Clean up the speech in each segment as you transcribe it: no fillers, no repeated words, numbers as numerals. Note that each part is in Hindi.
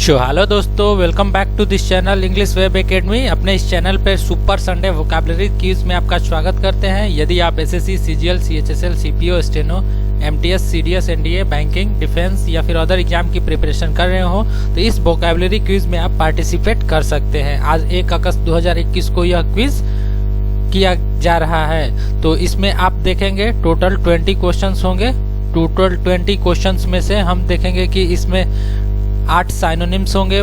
हेलो दोस्तों, welcome back to this channel English web academy. अपने इस चैनल पर सुपर संडे वोकैबुलरी क्विज में आपका स्वागत करते हैं। यदि आप SSC, CGL, CHSL, CPO, steno, MTS, CDS, NDA, banking, defence या फिर अदर एग्जाम की प्रिपरेशन कर रहे हो तो इस वोकैबुलरी क्विज में आप पार्टिसिपेट कर सकते हैं। आज 1 अगस्त 2021 को यह क्विज किया जा रहा है। तो इसमें आप देखेंगे टोटल 20 क्वेश्चंस होंगे। टोटल 20 क्वेश्चंस में से हम देखेंगे कि इसमें 8 साइनोनिम्स होंगे,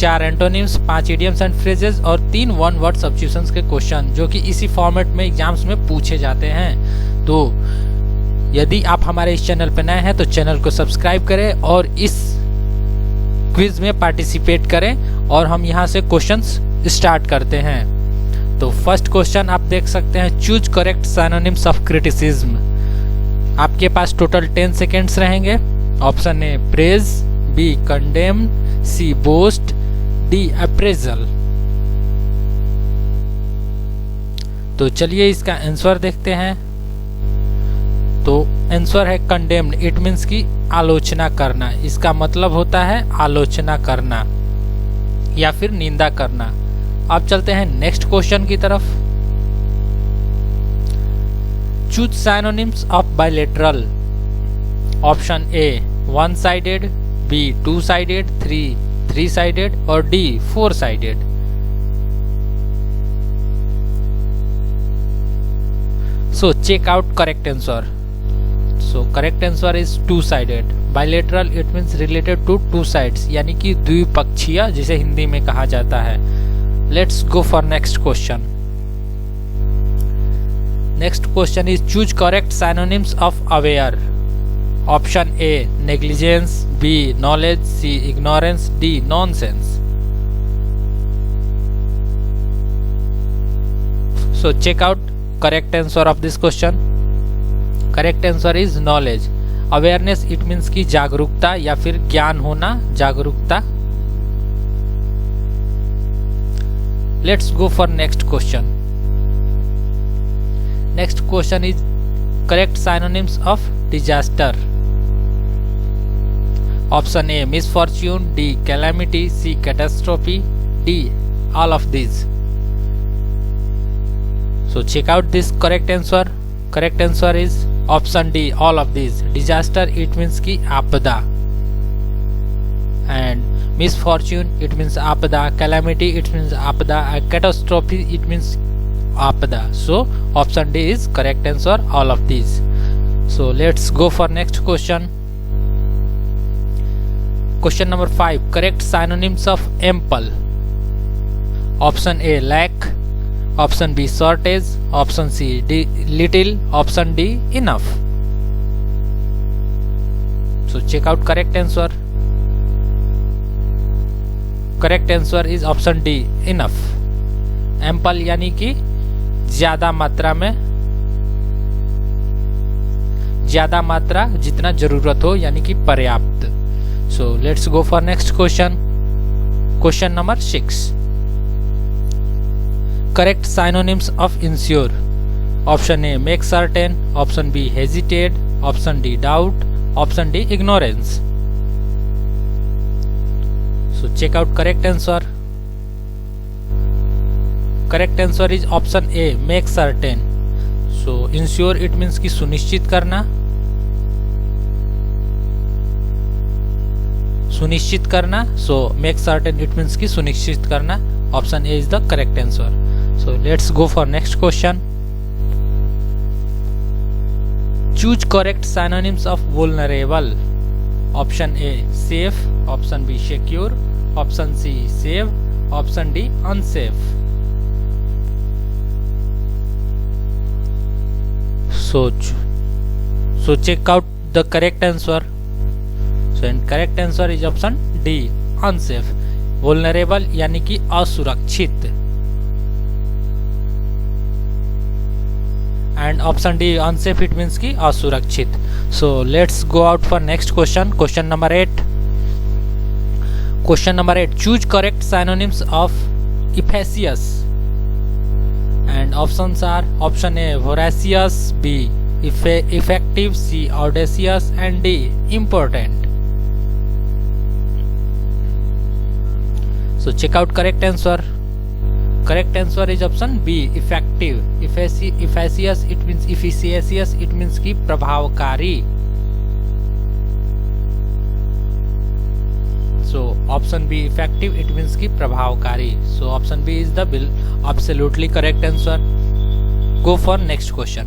4 एंटोनिम्स, 5 इडियम्स एंड फ्रेजेस और 3 वन वर्ड सब्स्टिट्यूशंस के क्वेश्चन, जो कि इसी फॉर्मेट में एग्जाम्स में पूछे जाते हैं। तो यदि आप हमारे इस चैनल पर नए हैं तो चैनल को सब्सक्राइब करें और इस क्विज में पार्टिसिपेट करें। और हम यहाँ से क्वेश्चंस स्टार्ट करते हैं। तो फर्स्ट क्वेश्चन आप देख सकते हैं, choose correct synonyms of criticism. आपके पास टोटल 10 सेकेंड्स रहेंगे। Option A praise, B condemn, C boast, D appraisal. तो चलिए इसका आंसर देखते हैं। तो आंसर है कंडेम्ड। इट मीन्स की आलोचना करना। इसका मतलब होता है आलोचना करना या फिर निंदा करना। अब चलते हैं नेक्स्ट क्वेश्चन की तरफ। Choose synonyms of bilateral. Option A one sided, B two sided, three sided और D 4 sided. So check out correct answer. So correct answer is 2 sided. Bilateral it means related to 2 sides, यानी कि द्विपक्षीय जिसे हिंदी में कहा जाता है। Let's go for next question. Next question is choose correct synonyms of aware. Option A negligence, B knowledge, C ignorance, D nonsense. So check out correct answer of this question. Correct answer is knowledge. Awareness it means की जागरूकता या फिर ज्ञान होना, जागरूकता। Let's go for next question. Next question is correct synonyms of disaster. Option A misfortune, D calamity, C catastrophe, D all of these. So check out this correct answer. Correct answer is option D all of these. Disaster it means की आपदा, and misfortune it means आपदा, calamity it means आपदा, catastrophe it means आपदा. So option D is correct answer all of these. So let's go for next question. Question number 5. Correct synonyms of ample. Option A lack, option B shortage, option C little, option D enough. So check out correct answer. Correct answer is option D enough. Ample यानी कि ज्यादा मात्रा में, ज्यादा मात्रा जितना जरूरत हो, यानी कि पर्याप्त। So let's go for next question. Question number 6. Correct synonyms of ensure. Option A make certain, option B hesitate, option D doubt, option D ignorance. So check out correct answer. Correct answer is option A make certain. So ensure it means कि सुनिश्चित करना, सुनिश्चित करना। So make certain it means कि सुनिश्चित करना। Option A is the correct answer. So let's go for next question. Choose correct synonyms of vulnerable. Option A safe, option B secure, option C save, option D unsafe. So check out the correct answer. So and correct answer is option D unsafe. Vulnerable यानी कि असुरक्षित, and option D unsafe it means कि असुरक्षित. So let's go out for next question. Question number 8. Question number 8. Choose correct synonyms of efficacious. And options are option A voracious, B effective, C audacious, and D important. So check out correct answer. Correct answer is option B, effective. Efficacious it means efficacious, it means कि प्रभावकारी. So option B, effective, it means कि प्रभावकारी. So option B is the absolutely correct answer. Go for next question.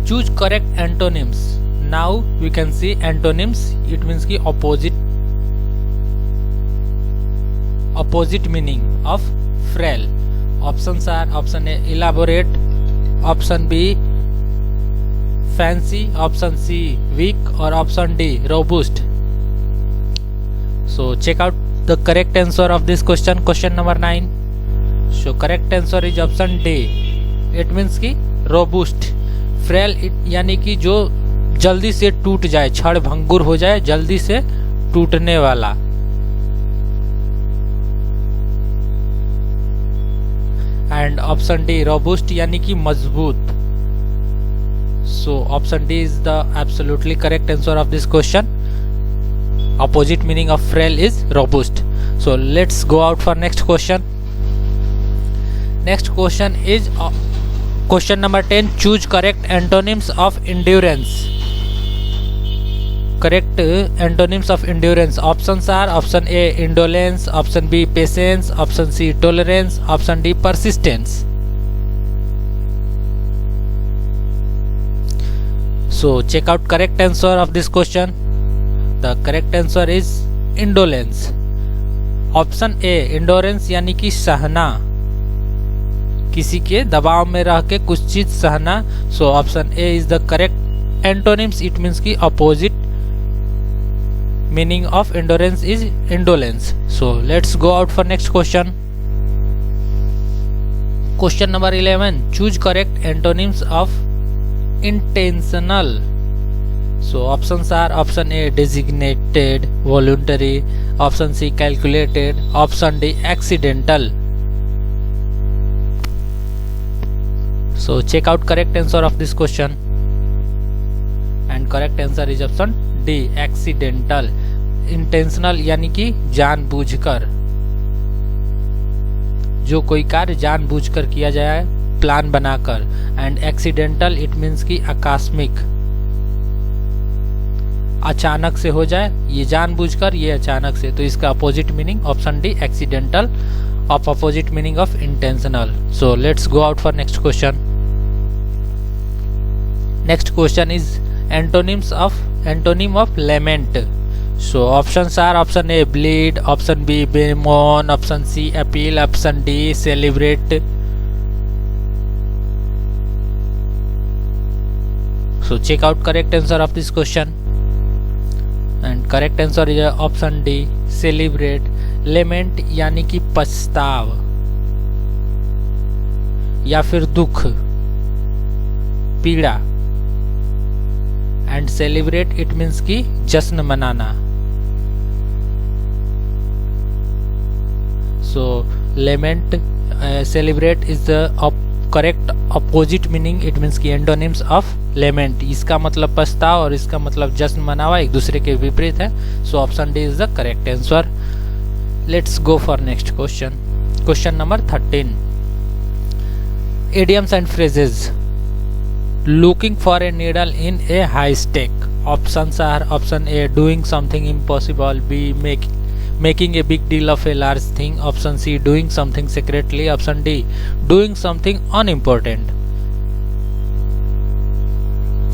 Choose correct antonyms. Now we can see antonyms, it means कि opposite meaning of frail. Options are option A, elaborate, option B, fancy, option C, weak, or option D, robust. So check out the correct answer of this question, question number 9. So correct answer is option D. It means कि robust. frail यानी कि जो जल्दी से टूट जाए, क्षण भंगुर हो जाए, जल्दी से टूटने वाला. एंड ऑप्शन डी, रोबस्ट यानी कि मजबूत. So option D is the absolutely correct answer of this question. Opposite meaning of frail is robust. So let's go out for next question. Next question is question number 10. Choose correct antonyms of endurance. Correct antonyms of endurance. Options are option A, indolence, option B, patience, option C, tolerance, option D, persistence. So check out correct answer of this question. The correct answer is indolence. Option A, endurance यानी कि सहना, किसी के दबाव में रह के कुछ चीज सहना. So option A is the correct antonyms. It means कि opposite meaning of endurance is indolence. So let's go out for next question. Question number 11. Choose correct antonyms of intentional. So options are option A, designated, voluntary, option C, calculated, option D, accidental. So check out correct answer of this question. And correct answer is option D, accidental. Intentional यानी कि जानबूझकर, जो कोई कार्य जानबूझकर किया जाए, प्लान बनाकर. एंड एक्सीडेंटल इट मीन्स कि आकस्मिक, अचानक से हो जाए, ये जानबूझकर, ये अचानक से. तो इसका opposite meaning option D, accidental, of opposite meaning of intentional. So let's go out for next question. Next question is antonym of lament. So options are option A, bleed, option B, bemoan, option C, appeal, option D, celebrate. So check out correct answer of this question. And correct answer is option D, celebrate. Lament यानी कि पछताव या फिर दुख, पीड़ा. And celebrate it means कि जश्न मनाना. So lament, celebrate is the correct opposite meaning. It means कि antonyms of lament. इसका मतलब पछतावा और इसका मतलब जश्न मनावा एक दूसरे के विपरीत है. So option D is the correct answer. Let's go for next question. Question number 13. Idioms and phrases. Looking for a needle in a haystack. Options are option A, doing something impossible, B, making a big deal of a large thing, option C, doing something secretly, option D, doing something unimportant.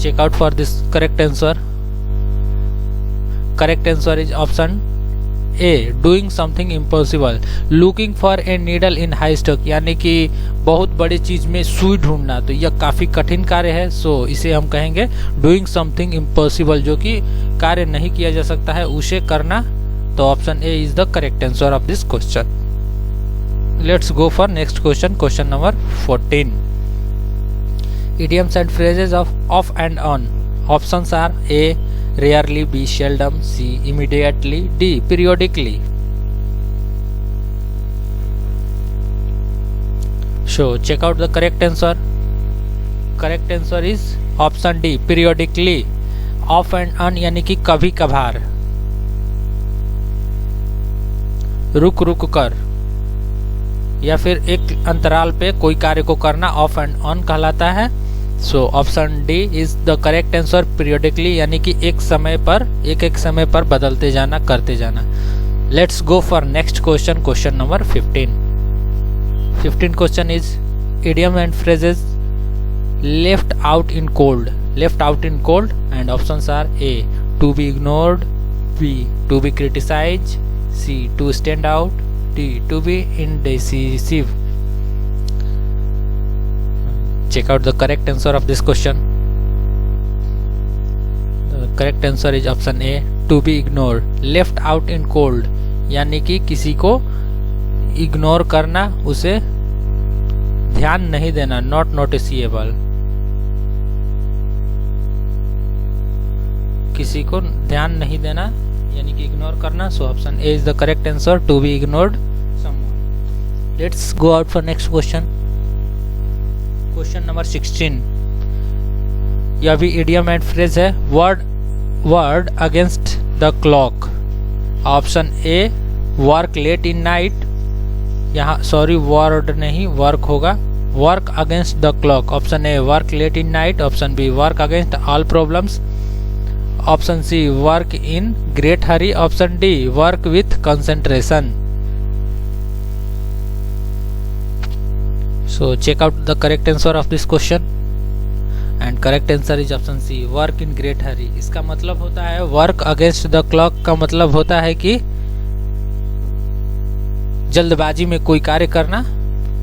Check out for this correct answer. Correct answer is option A, doing something impossible. Looking for a needle in haystack यानी कि बहुत बड़ी चीज में सुई ढूंढना, तो यह काफी कठिन कार्य है. सो इसे हम कहेंगे doing something impossible, जो कि कार्य नहीं किया जा सकता है, उसे करना. तो option A is the correct answer of this question. Let's go for next question. Question number 14. idioms and phrases of off and on. Options are A, rarely, B, seldom, C, immediately, D, periodically. So check out the correct answer. Correct answer is option D, periodically. Off and on यानी कि कभी कभार. रुक रुक कर, या फिर एक अंतराल पे कोई कार्य को करना ऑफ एंड ऑन कहलाता है। सो option D is the correct answer, periodically यानी कि एक एक समय पर बदलते जाना, करते जाना। Let's go for next question, question number 15 question is idiom and phrases left out in cold and options are A to be ignored, B to be criticise, C to stand out, D to be indecisive. Check out the correct answer of this question. The correct answer is option A, to be ignored. Left out in cold यानी कि किसी को इग्नोर करना, उसे ध्यान नहीं देना, नॉट नोटिसेबल, किसी को ध्यान नहीं देना यानी कि इग्नोर करना। So option A is the correct answer, to be ignored someone. Let's go out for next question, question number 16। यह भी इडियम एंड फ्रेज है। Word against the clock, option A work late in night, यहाँ सॉरी वर्ड नहीं वर्क होगा, work against the clock. Option A work late in night, option B work against all problems, option C work in great hurry, option D work with concentration. So check out the correct answer of this question and correct answer is option C, work in great hurry। इसका मतलब होता है work against the clock का मतलब होता है कि जल्दबाजी में कोई कार्य करना,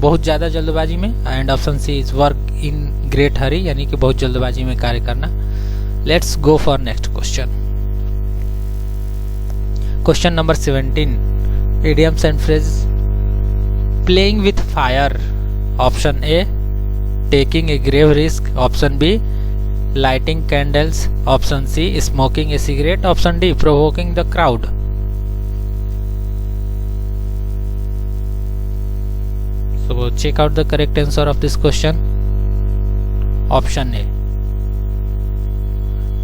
बहुत ज्यादा जल्दबाजी में, and option C is work in great hurry यानी कि बहुत जल्दबाजी में कार्य करना। Let's go for next question, question number 17, idioms and phrase playing with fire. Option A taking a grave risk, option B lighting candles, option C smoking a cigarette, option D provoking the crowd. So check out the correct answer of this question. Option A,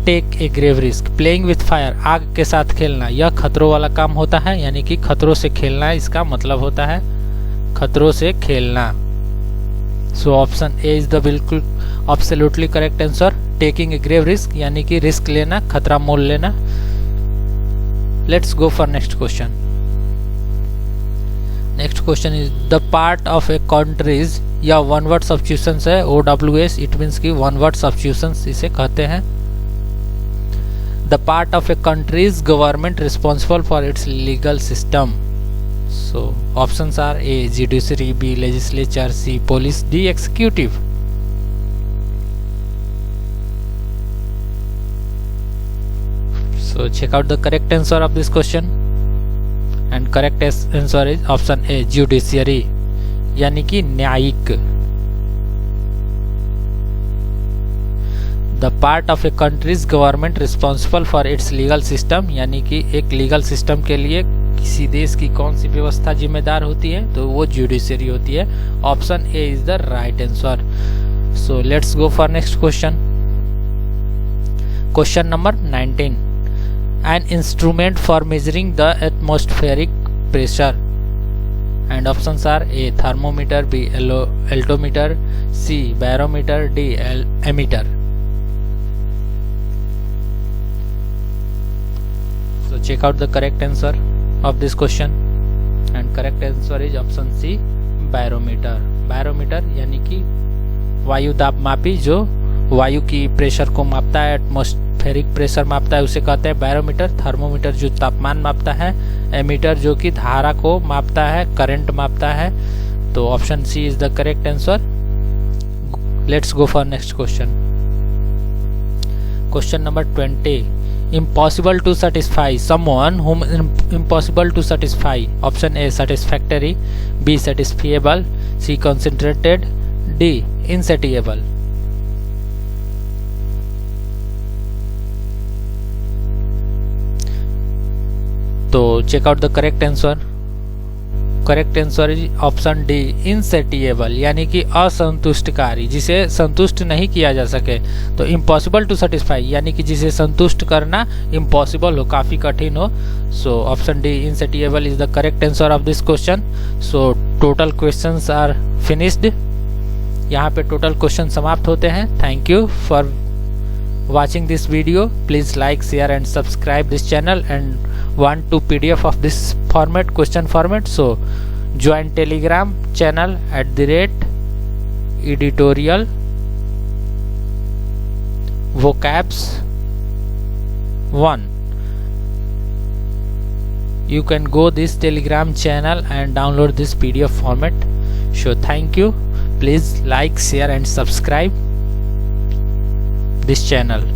take a grave risk. Playing with fire, आग के साथ खेलना, यह खतरों वाला काम होता है यानी कि खतरों से खेलना, इसका मतलब होता है खतरों से खेलना। So option A is the बिल्कुल absolutely correct answer, taking a grave risk यानी कि रिस्क लेना, खतरा मोल लेना। Let's go for next question, next question is the part of a country's, या वन वर्ड सब्स्टिट्यूशंस है, OWS, इट मीन्स की वन वर्ड सब्स्टिट्यूशंस इसे कहते हैं। The part of a country's government responsible for its legal system. So options are A judiciary, B legislature, C police, D executive. So check out the correct answer of this question and correct answer is option A, judiciary यानी कि न्यायिक। The part of a country's government responsible for its legal system यानी कि एक लीगल सिस्टम के लिए किसी देश की कौन सी व्यवस्था जिम्मेदार होती है, तो वो जुडिशरी होती है। Option A is the right answer. So let's go for next question, question number 19, an instrument for measuring the atmospheric pressure and options are A thermometer, B altimeter, C barometer, D ammeter। So check out the correct answer of this question and correct answer is option C barometer। barometer यानी कि वायु दाब मापी, जो वायु की प्रेशर को मापता है, एटमॉस्फेरिक प्रेशर मापता है, उसे कहते हैं बैरोमीटर। थर्मोमीटर जो तापमान मापता है, एमीटर जो कि धारा को मापता है, करंट मापता है। तो option C is the correct answer. Let's go for next question, question number 20, impossible to satisfy, someone whom impossible to satisfy। option A satisfactory, B satisfiable, C concentrated, D insatiable। तो check out the correct answer. Correct answer is option D, insatiable, यानी कि असंतुष्टकारी, जिसे संतुष्ट नहीं किया जा सके। तो इम्पॉसिबल टू सेटिस्फाई, यानी कि जिसे संतुष्ट करना इम्पॉसिबल हो, काफ़ी कठिन हो। So option D, insatiable is the correct answer of this question. So total questions are finished. यहाँ पे टोटल क्वेश्चन समाप्त होते हैं। Thank you for watching this video. Please like, share and subscribe this channel, and want to PDF of this format, question format, so join Telegram channel @editorial vocabs 1. You can go this Telegram channel and download this PDF format. So thank you. Please like, share and subscribe this channel.